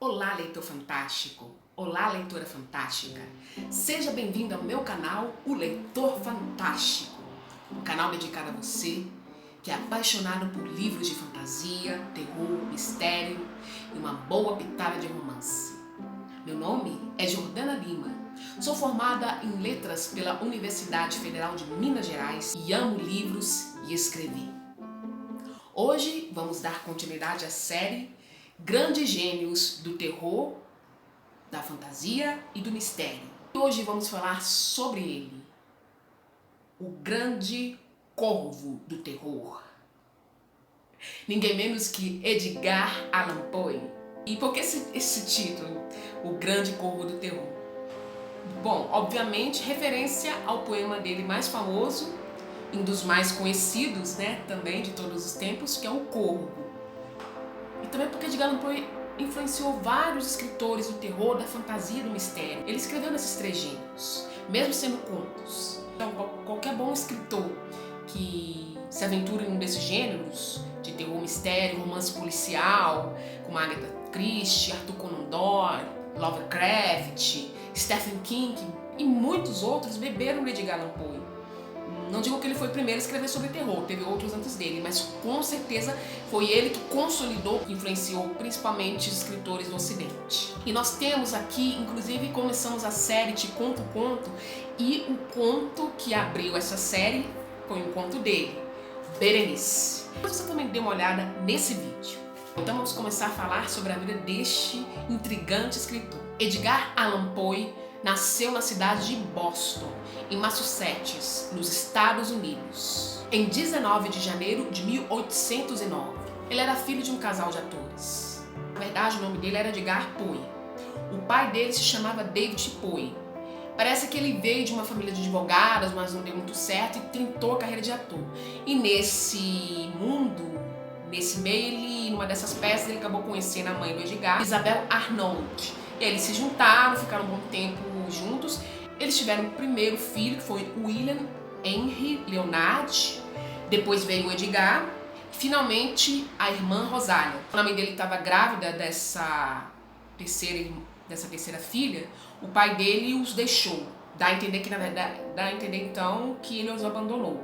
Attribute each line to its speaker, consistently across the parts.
Speaker 1: Olá, leitor fantástico! Olá, leitora fantástica! Seja bem-vindo ao meu canal, O Leitor Fantástico, um canal dedicado a você que é apaixonado por livros de fantasia, terror, mistério e uma boa pitada de romance. Meu nome é Jordana Lima, sou formada em Letras pela Universidade Federal de Minas Gerais e amo livros e escrever. Hoje vamos dar continuidade à série Grandes Gênios do Terror, da Fantasia e do Mistério. E hoje vamos falar sobre ele, o Grande Corvo do Terror. Ninguém menos que Edgar Allan Poe. E por que esse título, O Grande Corvo do Terror? Bom, obviamente, referência ao poema dele mais famoso, um dos mais conhecidos, também de todos os tempos, que é O Corvo. E também porque Edgar Allan Poe influenciou vários escritores do terror, da fantasia e do mistério. Ele escreveu nesses três gêneros, mesmo sendo contos. Então, qualquer bom escritor que se aventure em um desses gêneros, de terror, mistério, romance policial, como Agatha Christie, Arthur Conan Doyle, Lovecraft, Stephen King e muitos outros, beberam de Edgar Allan Poe. Não digo que ele foi o primeiro a escrever sobre terror, teve outros antes dele, mas com certeza foi ele que consolidou, que influenciou principalmente os escritores do Ocidente. E nós temos aqui, inclusive, começamos a série Te Conto um Conto, e o conto que abriu essa série foi um conto dele, Berenice. Depois você também dê uma olhada nesse vídeo. Então vamos começar a falar sobre a vida deste intrigante escritor. Edgar Allan Poe nasceu na cidade de Boston, em Massachusetts, nos Estados Unidos, em 19 de janeiro de 1809. Ele era filho de um casal de atores. Na verdade, o nome dele era Edgar Poe. O pai dele se chamava David Poe. Parece que ele veio de uma família de advogados, mas não deu muito certo e tentou a carreira de ator. E nesse mundo, nesse meio, numa dessas peças, ele acabou conhecendo a mãe do Edgar, Isabel Arnold. E aí eles se juntaram, ficaram um bom tempo juntos. Eles tiveram o primeiro filho, que foi William Henry Leonard. Depois veio o Edgar. Finalmente, a irmã Rosália. Quando a mãe dele estava grávida dessa terceira filha, o pai dele os deixou. Dá a entender que, na verdade, então que ele os abandonou.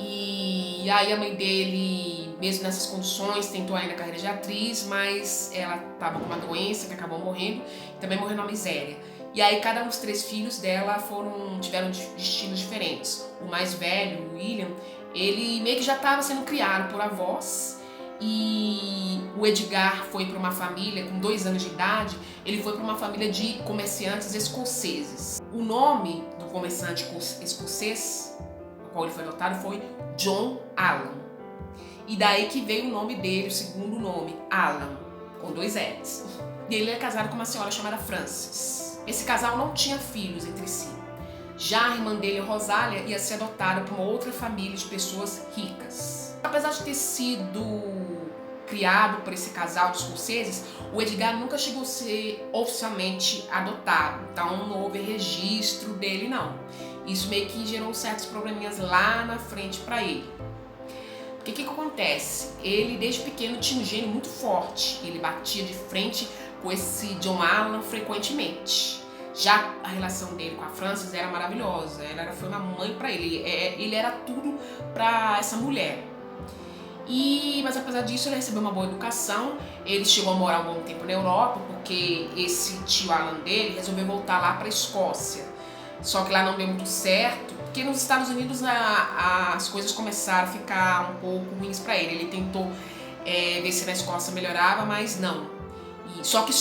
Speaker 1: E aí a mãe dele, mesmo nessas condições, tentou ainda a carreira de atriz, mas ela estava com uma doença que acabou morrendo, e também morreu na miséria. E aí cada um dos três filhos dela tiveram destinos diferentes. O mais velho, o William, ele meio que já estava sendo criado por avós, e o Edgar foi para uma família, com 2 anos de idade, ele foi para uma família de comerciantes escoceses. O nome do comerciante escocês, ao qual ele foi adotado, foi John Allan. E daí que veio o nome dele, o segundo nome, Allan, com 2 L's. E ele é casado com uma senhora chamada Frances. Esse casal não tinha filhos entre si. Já a irmã dele, Rosália, ia ser adotada por uma outra família de pessoas ricas. Apesar de ter sido criado por esse casal de escoceses, o Edgar nunca chegou a ser oficialmente adotado. Então não houve registro dele, não. Isso meio que gerou certos probleminhas lá na frente para ele. Porque o que acontece? Ele desde pequeno tinha um gênio muito forte. Ele batia de frente com esse John Allan frequentemente. Já a relação dele com a Frances era maravilhosa. Ela foi uma mãe para ele. Ele era tudo para essa mulher. Mas apesar disso, ele recebeu uma boa educação. Ele chegou a morar um bom tempo na Europa, porque esse tio Allan dele resolveu voltar lá para a Escócia. Só que lá não deu muito certo, porque nos Estados Unidos as coisas começaram a ficar um pouco ruins para ele. Ele tentou ver se na Escócia melhorava, mas não. Só que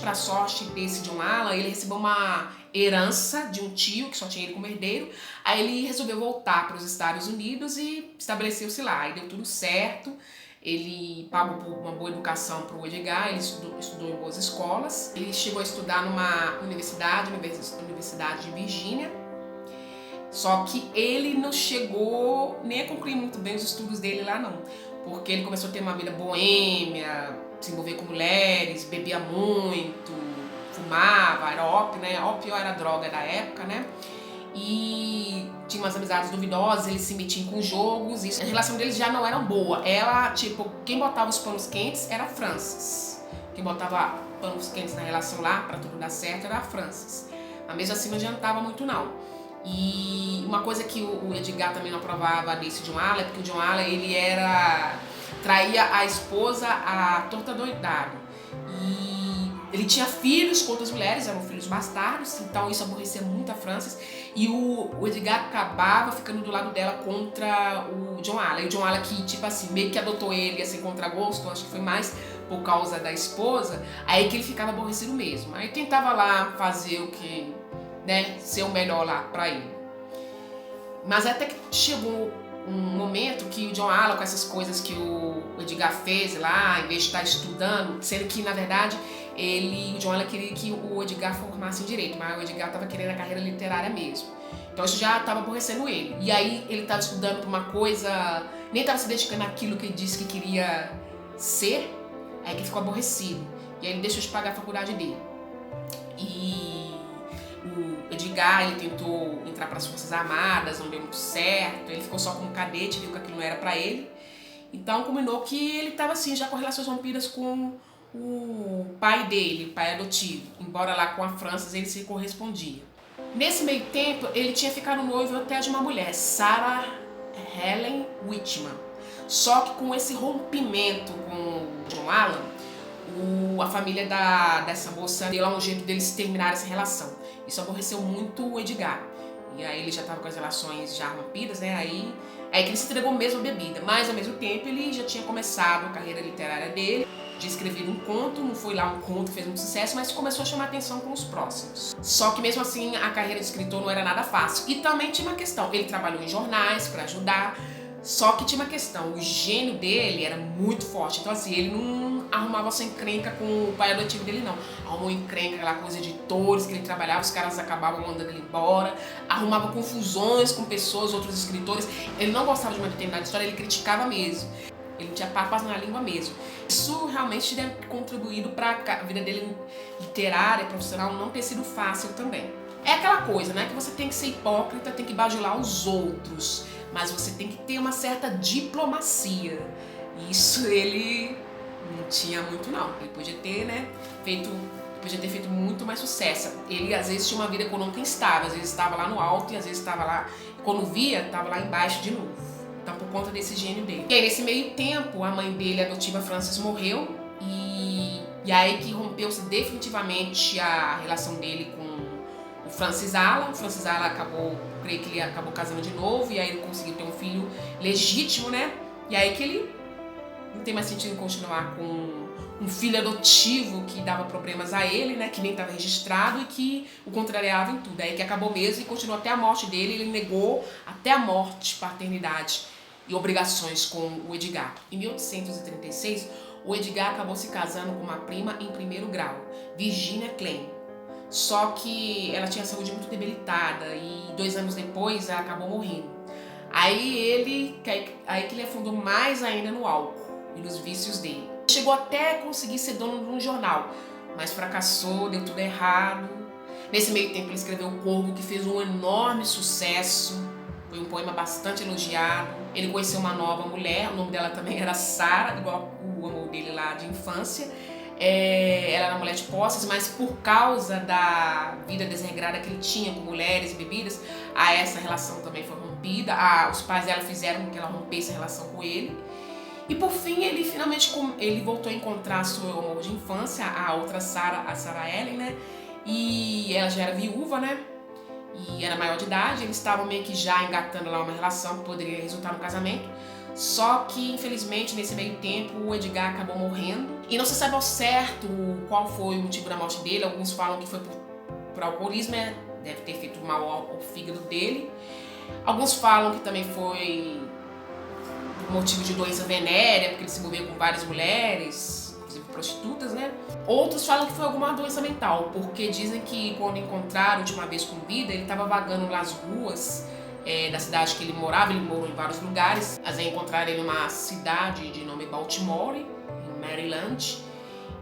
Speaker 1: para sorte desse John Allan, ele recebeu uma herança de um tio, que só tinha ele como herdeiro. Aí ele resolveu voltar para os Estados Unidos e estabeleceu-se lá. E deu tudo certo. Ele pagou por uma boa educação para o Edgar, ele estudou em boas escolas. Ele chegou a estudar numa universidade de Virgínia. Só que ele não chegou nem a concluir muito bem os estudos dele lá, não. Porque ele começou a ter uma vida boêmia, se envolver com mulheres, bebia muito, fumava, era ópio, Ópio era a droga da época, E tinha umas amizades duvidosas, eles se metiam com jogos, e a relação deles já não era boa. Ela, quem botava os panos quentes era a Frances, que botava panos quentes na relação lá para tudo dar certo era a Frances. Mas mesmo assim não adiantava muito não. E uma coisa que o Edgar também não aprovava desse John Allen é porque o John Allen ele traía a esposa à torta doidado. E ele tinha filhos com outras mulheres, eram filhos bastardos, então isso aborrecia muito a Frances. E o Edgar acabava ficando do lado dela contra o John Allen. E o John Allen que, tipo assim, meio que adotou ele assim contra gosto, acho que foi mais por causa da esposa, aí que ele ficava aborrecido mesmo. Aí tentava lá fazer o que, né, ser o melhor lá pra ele. Mas até que chegou um momento que o John Allen, com essas coisas que o Edgar fez lá, em vez de estar estudando, sendo que, na verdade, o John Allen queria que o Edgar formasse em Direito, mas o Edgar estava querendo a carreira literária mesmo. Então isso já estava aborrecendo ele. E aí ele estava estudando para uma coisa, nem estava se dedicando àquilo que ele disse que queria ser, aí que ficou aborrecido. E aí ele deixou de pagar a faculdade dele. E o Edgar, ele tentou entrar para as Forças Armadas, não deu muito certo, ele ficou só como cadete, viu que aquilo não era para ele. Então combinou que ele estava assim, já com relações rompidas com o pai dele, o pai adotivo, embora lá com a Frances ele se correspondia. Nesse meio tempo, ele tinha ficado noivo até de uma mulher, Sarah Helen Whitman. Só que com esse rompimento com o John Allen, a família dessa moça deu lá um jeito deles terminarem essa relação. Isso aborreceu muito o Edgar. E aí ele já estava com as relações já rompidas, né? Aí que ele se entregou mesmo à bebida. Mas ao mesmo tempo ele já tinha começado a carreira literária dele, de escrever um conto, não foi lá um conto que fez muito sucesso, mas começou a chamar atenção com os próximos. Só que mesmo assim a carreira de escritor não era nada fácil. E também tinha uma questão, ele trabalhou em jornais para ajudar, só que tinha uma questão, o gênio dele era muito forte, então assim, ele não arrumava essa encrenca com o pai adotivo dele não, arrumou encrenca, aquela coisa de editores que ele trabalhava, os caras acabavam mandando ele embora, arrumava confusões com pessoas, outros escritores, ele não gostava de uma determinada história, ele criticava mesmo. Ele não tinha papas na língua mesmo. Isso realmente deve ter contribuído para a vida dele literária, profissional, não ter sido fácil também. É aquela coisa, né? Que você tem que ser hipócrita, tem que bajular os outros, mas você tem que ter uma certa diplomacia. Isso ele não tinha muito não. Ele podia ter, né, feito muito mais sucesso. Ele às vezes tinha uma vida econômica instável, às vezes estava lá no alto e às vezes estava lá, quando via, estava lá embaixo de novo. Então, por conta desse gênio dele. E aí, nesse meio tempo, a mãe dele, a adotiva Frances, morreu. E aí que rompeu-se definitivamente a relação dele com o Francis Allan. O Francis Allan creio que ele acabou casando de novo. E aí ele conseguiu ter um filho legítimo, né? E aí que ele não tem mais sentido em continuar com um filho adotivo que dava problemas a ele, né? Que nem estava registrado e que o contrariava em tudo. Aí que acabou mesmo e continuou até a morte dele. Ele negou até a morte paternidade e obrigações com o Edgar. Em 1836, o Edgar acabou se casando com uma prima em primeiro grau, Virginia Klein. Só que ela tinha a saúde muito debilitada e 2 anos depois ela acabou morrendo. Aí que ele afundou mais ainda no álcool e nos vícios dele. Chegou até a conseguir ser dono de um jornal, mas fracassou, deu tudo errado. Nesse meio tempo ele escreveu O Corvo, que fez um enorme sucesso. Foi um poema bastante elogiado. Ele conheceu uma nova mulher, o nome dela também era Sarah, igual o amor dele lá de infância. Ela era mulher de posses, mas por causa da vida desregrada que ele tinha com mulheres e bebidas, essa relação também foi rompida. Os pais dela fizeram com que ela rompesse a relação com ele. E por fim, ele finalmente voltou a encontrar seu amor de infância, a outra Sarah, a Sarah Ellen, né? E ela já era viúva, né? E era maior de idade, eles estavam meio que já engatando lá uma relação que poderia resultar no casamento. Só que, infelizmente, nesse meio tempo, o Edgar acabou morrendo. E não se sabe ao certo qual foi o motivo da morte dele. Alguns falam que foi por alcoolismo, né? Deve ter feito mal ao fígado dele. Alguns falam que também foi por motivo de doença venérea, porque ele se envolveu com várias mulheres, inclusive prostitutas, né? Outros falam que foi alguma doença mental, porque dizem que quando encontraram a última vez com vida, ele estava vagando nas ruas da cidade que ele morava. Ele morou em vários lugares. Mas aí encontraram ele numa cidade de nome Baltimore, em Maryland.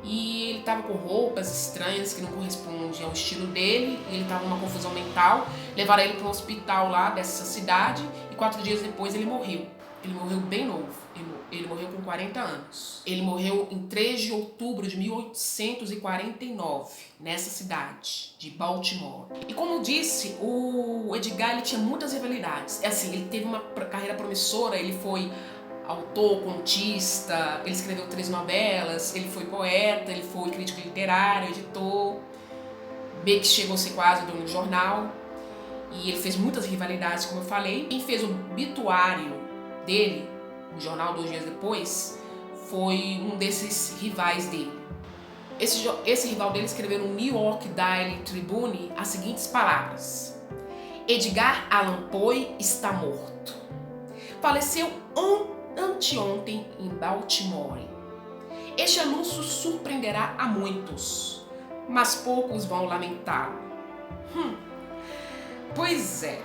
Speaker 1: E ele estava com roupas estranhas que não correspondiam ao estilo dele. E ele estava numa confusão mental. Levaram ele para um hospital lá dessa cidade. E 4 dias depois ele morreu. Ele morreu bem novo. ele morreu com 40 anos. Ele morreu em 3 de outubro de 1849, nessa cidade de Baltimore. E como eu disse, o Edgar ele tinha muitas rivalidades. É assim, ele teve uma carreira promissora, ele foi autor, contista, ele escreveu 3 novelas, ele foi poeta, ele foi crítico literário, editor, meio que chegou a ser quase dono de jornal. E ele fez muitas rivalidades, como eu falei. Quem fez o obituário dele, o jornal 2 dias depois, foi um desses rivais dele. Esse rival dele escreveu no New York Daily Tribune as seguintes palavras: Edgar Allan Poe está morto. Faleceu anteontem em Baltimore. Este anúncio surpreenderá a muitos, mas poucos vão lamentá-lo. Pois é.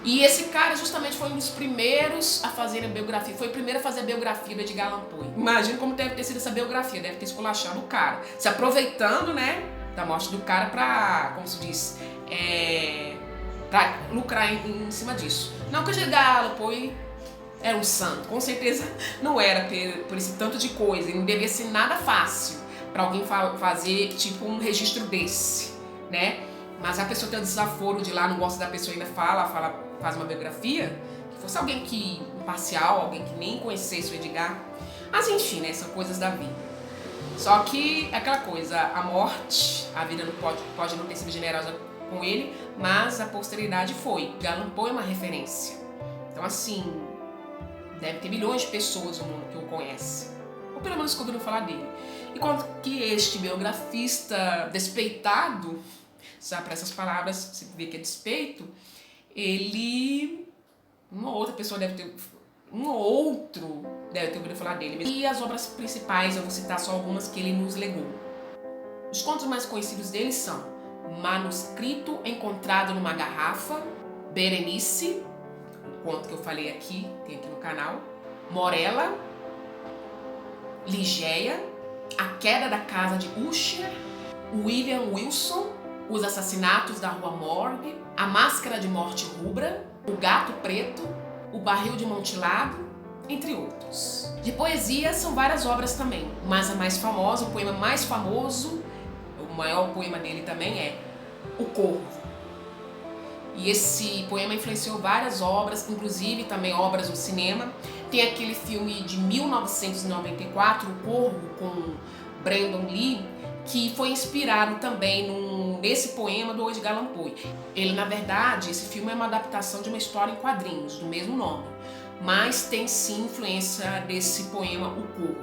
Speaker 1: E esse cara justamente foi um dos primeiros a fazer a biografia. Foi o primeiro a fazer a biografia do Edgar Allan Poe. Imagina como deve ter sido essa biografia. Deve ter esculachado o cara. Se aproveitando, né, da morte do cara pra, como se diz, pra lucrar em cima disso. Não que o Edgar Allan Poe era um santo. Com certeza não era por esse tanto de coisa. E não devia ser nada fácil pra alguém fazer tipo um registro desse, né? Mas a pessoa tem o desaforo de lá, não gosta da pessoa, ainda faz uma biografia, que fosse alguém que imparcial, alguém que nem conhecesse o Edgar. Mas enfim, né, são coisas da vida. Só que é aquela coisa, a morte, a vida não pode não ter sido generosa com ele, mas a posteridade foi. Edgar Allan Poe é uma referência. Então assim, deve ter milhões de pessoas no mundo que o conhecem, ou pelo menos que ouviram falar dele. Enquanto que este biografista despeitado, sabe, para essas palavras, você vê que é despeito, uma outra pessoa um ou outro deve ter ouvido falar dele. E as obras principais, eu vou citar só algumas que ele nos legou. Os contos mais conhecidos dele são Manuscrito Encontrado numa Garrafa, Berenice, o conto que eu falei aqui, tem aqui no canal, Morella, Ligeia, A Queda da Casa de Usher, William Wilson, Os Assassinatos da Rua Morgue, A Máscara de Morte Rubra, O Gato Preto, O Barril de Amontilado, entre outros. De poesia são várias obras também, mas a mais famosa, o poema mais famoso, o maior poema dele também é O Corvo. E esse poema influenciou várias obras, inclusive também obras no cinema. Tem aquele filme de 1994, O Corvo, com Brandon Lee, que foi inspirado também nesse poema do Edgar Allan Poe. Ele, na verdade, esse filme é uma adaptação de uma história em quadrinhos, do mesmo nome, mas tem sim influência desse poema, O Corvo.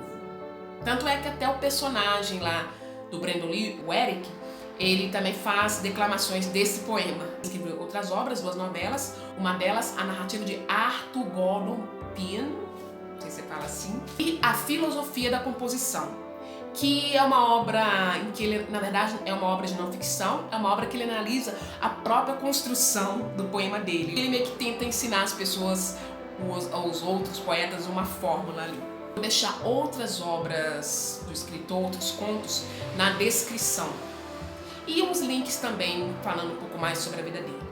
Speaker 1: Tanto é que até o personagem lá do Brandon Lee, o Eric, ele também faz declamações desse poema. Escreveu outras obras, 2 novelas, uma delas a narrativa de Arthur Gordon Pym, não sei se você fala assim, e A Filosofia da Composição, que é uma obra em que ele, na verdade, é uma obra de não ficção, é uma obra que ele analisa a própria construção do poema dele. Ele meio que tenta ensinar as pessoas, aos outros poetas, uma fórmula ali. Vou deixar outras obras do escritor, outros contos, na descrição. E uns links também falando um pouco mais sobre a vida dele.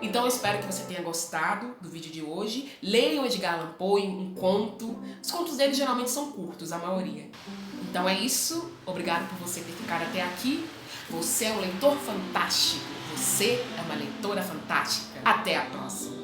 Speaker 1: Então eu espero que você tenha gostado do vídeo de hoje. Leiam Edgar Allan Poe, um conto. Os contos dele geralmente são curtos, a maioria. Então é isso. Obrigado por você ter ficado até aqui. Você é um leitor fantástico. Você é uma leitora fantástica. Até a próxima.